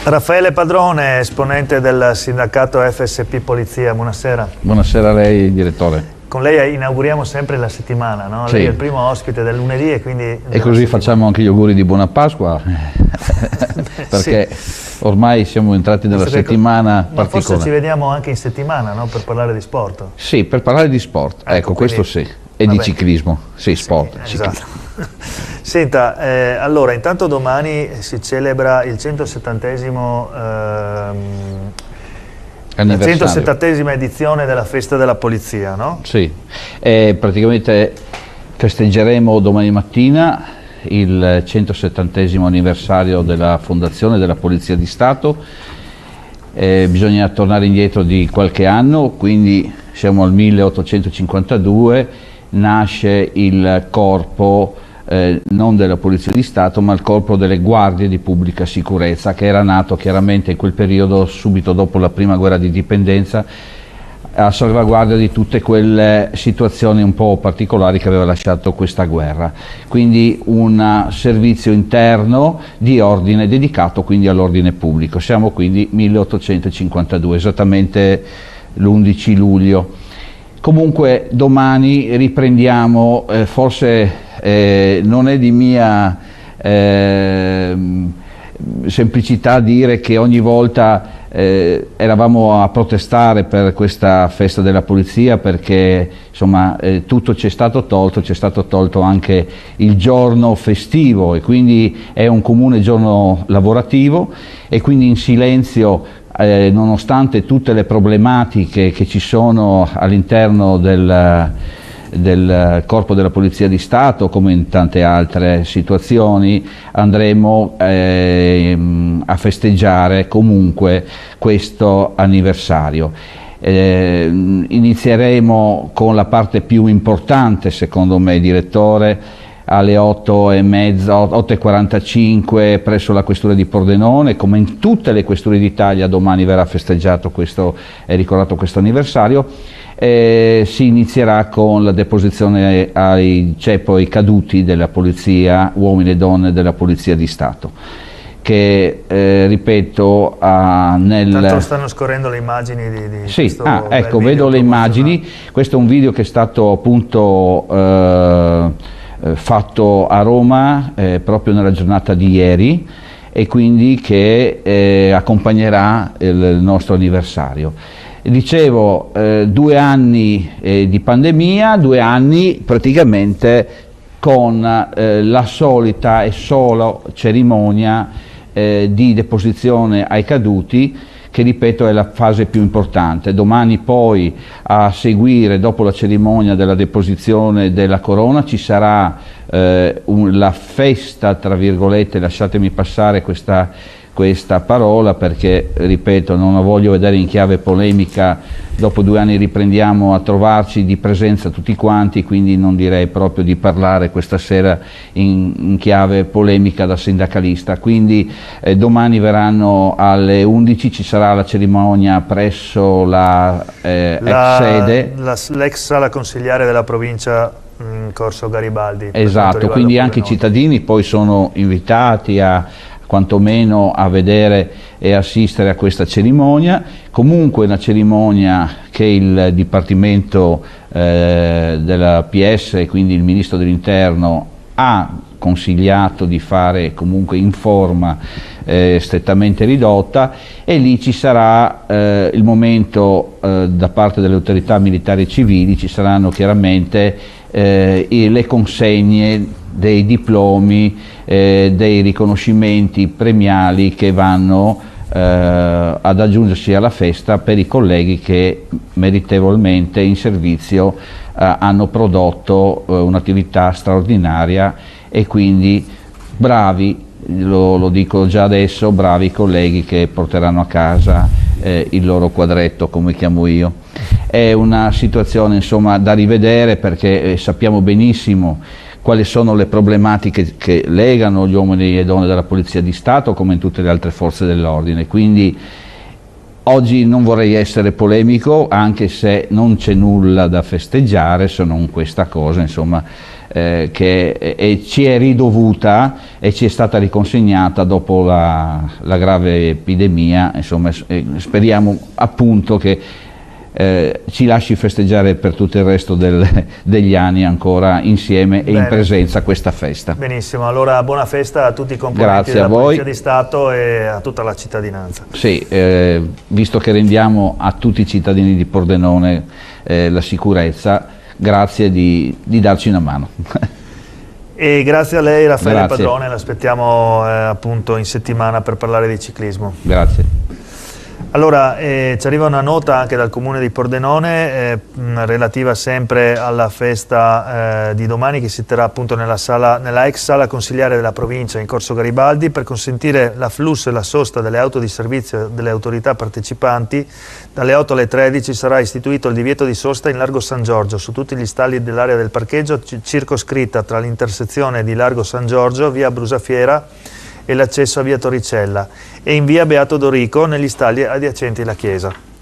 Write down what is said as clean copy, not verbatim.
Raffaele Padrone, esponente del sindacato FSP Polizia, buonasera. Buonasera a lei, direttore. Con lei inauguriamo sempre la settimana, no? Sì. Lei è il primo ospite del lunedì e quindi... E così settimana. facciamo anche gli auguri di buona Pasqua, perché sì, ormai siamo entrati nella settimana particolare. Forse ci vediamo anche in settimana, no? Per parlare di sport. Sì, per parlare di sport, ecco, quindi, questo sì, e di ciclismo, sì, sport. Sì, esatto. Senta, allora, intanto domani si celebra il 170esimo... la 170esima edizione della Festa della Polizia, no? Sì, praticamente festeggeremo domani mattina il 170esimo anniversario della fondazione della Polizia di Stato. Bisogna tornare indietro di qualche anno, quindi siamo al 1852, nasce il corpo non della Polizia di Stato, ma il corpo delle guardie di pubblica sicurezza, che era nato chiaramente in quel periodo, subito dopo la prima guerra di indipendenza, a salvaguardia di tutte quelle situazioni un po' particolari che aveva lasciato questa guerra. Quindi un servizio interno di ordine dedicato quindi all'ordine pubblico. Siamo quindi 1852, esattamente l'11 luglio. Comunque domani riprendiamo, forse non è di mia semplicità dire che ogni volta eravamo a protestare per questa festa della polizia, perché insomma tutto ci è stato tolto anche il giorno festivo, e quindi è un comune giorno lavorativo, e quindi in silenzio, nonostante tutte le problematiche che ci sono all'interno del corpo della Polizia di Stato, come in tante altre situazioni, andremo a festeggiare comunque questo anniversario. Inizieremo con la parte più importante, secondo me, direttore, alle 8:30, 8:45 presso la questura di Pordenone. Come in tutte le questure d'Italia, domani verrà festeggiato questo e ricordato questo anniversario. Si inizierà con la deposizione ai ceppi ai caduti della polizia, uomini e donne della Polizia di Stato, che ripeto Tanto stanno scorrendo le immagini di sì, questo ecco, vedo le immagini. Questo è un video che è stato appunto fatto a Roma proprio nella giornata di ieri, e quindi che accompagnerà il nostro anniversario. Dicevo, 2 anni di pandemia, 2 anni praticamente con la solita e sola cerimonia di deposizione ai caduti, che ripeto è la fase più importante. Domani poi, a seguire, dopo la cerimonia della deposizione della corona, ci sarà la festa, tra virgolette, lasciatemi passare questa parola, perché ripeto non la voglio vedere in chiave polemica. Dopo 2 anni riprendiamo a trovarci di presenza tutti quanti, quindi non direi proprio di parlare questa sera in chiave polemica da sindacalista. Quindi domani verranno alle 11, ci sarà la cerimonia presso la ex sede, l'ex sala consigliare della provincia in Corso Garibaldi. Esatto, quindi anche i cittadini poi sono invitati a quantomeno a vedere e assistere a questa cerimonia. Comunque una cerimonia che il Dipartimento della PS, e quindi il Ministro dell'Interno, ha consigliato di fare comunque in forma strettamente ridotta, e lì ci sarà il momento da parte delle autorità militari e civili, ci saranno chiaramente le consegne dei diplomi, dei riconoscimenti premiali che vanno ad aggiungersi alla festa per i colleghi che meritevolmente in servizio hanno prodotto un'attività straordinaria, e quindi bravi, lo dico già adesso, bravi colleghi che porteranno a casa il loro quadretto, come chiamo io. È una situazione insomma da rivedere, perché sappiamo benissimo quali sono le problematiche che legano gli uomini e donne della Polizia di Stato, come in tutte le altre forze dell'ordine. Quindi oggi non vorrei essere polemico, anche se non c'è nulla da festeggiare se non questa cosa, insomma, che ci è ridovuta e ci è stata riconsegnata dopo la grave epidemia. Insomma, speriamo appunto che ci lasci festeggiare per tutto il resto degli anni ancora insieme. Bene. E in presenza questa festa. Benissimo, allora buona festa a tutti i componenti della Polizia di Stato e a tutta la cittadinanza. Sì, visto che rendiamo a tutti i cittadini di Pordenone la sicurezza, grazie di darci una mano. E grazie a lei Raffaele Padrone, l'aspettiamo appunto in settimana per parlare di ciclismo. Grazie. Allora, ci arriva una nota anche dal Comune di Pordenone relativa sempre alla festa di domani, che si terrà appunto nella ex sala consigliare della provincia in Corso Garibaldi, per consentire l'afflusso e la sosta delle auto di servizio delle autorità partecipanti. Dalle 8 alle 13 sarà istituito il divieto di sosta in Largo San Giorgio su tutti gli stalli dell'area del parcheggio circoscritta tra l'intersezione di Largo San Giorgio, via Brusafiera e l'accesso a via Torricella, e in via Beato Dorico negli stalli adiacenti la chiesa.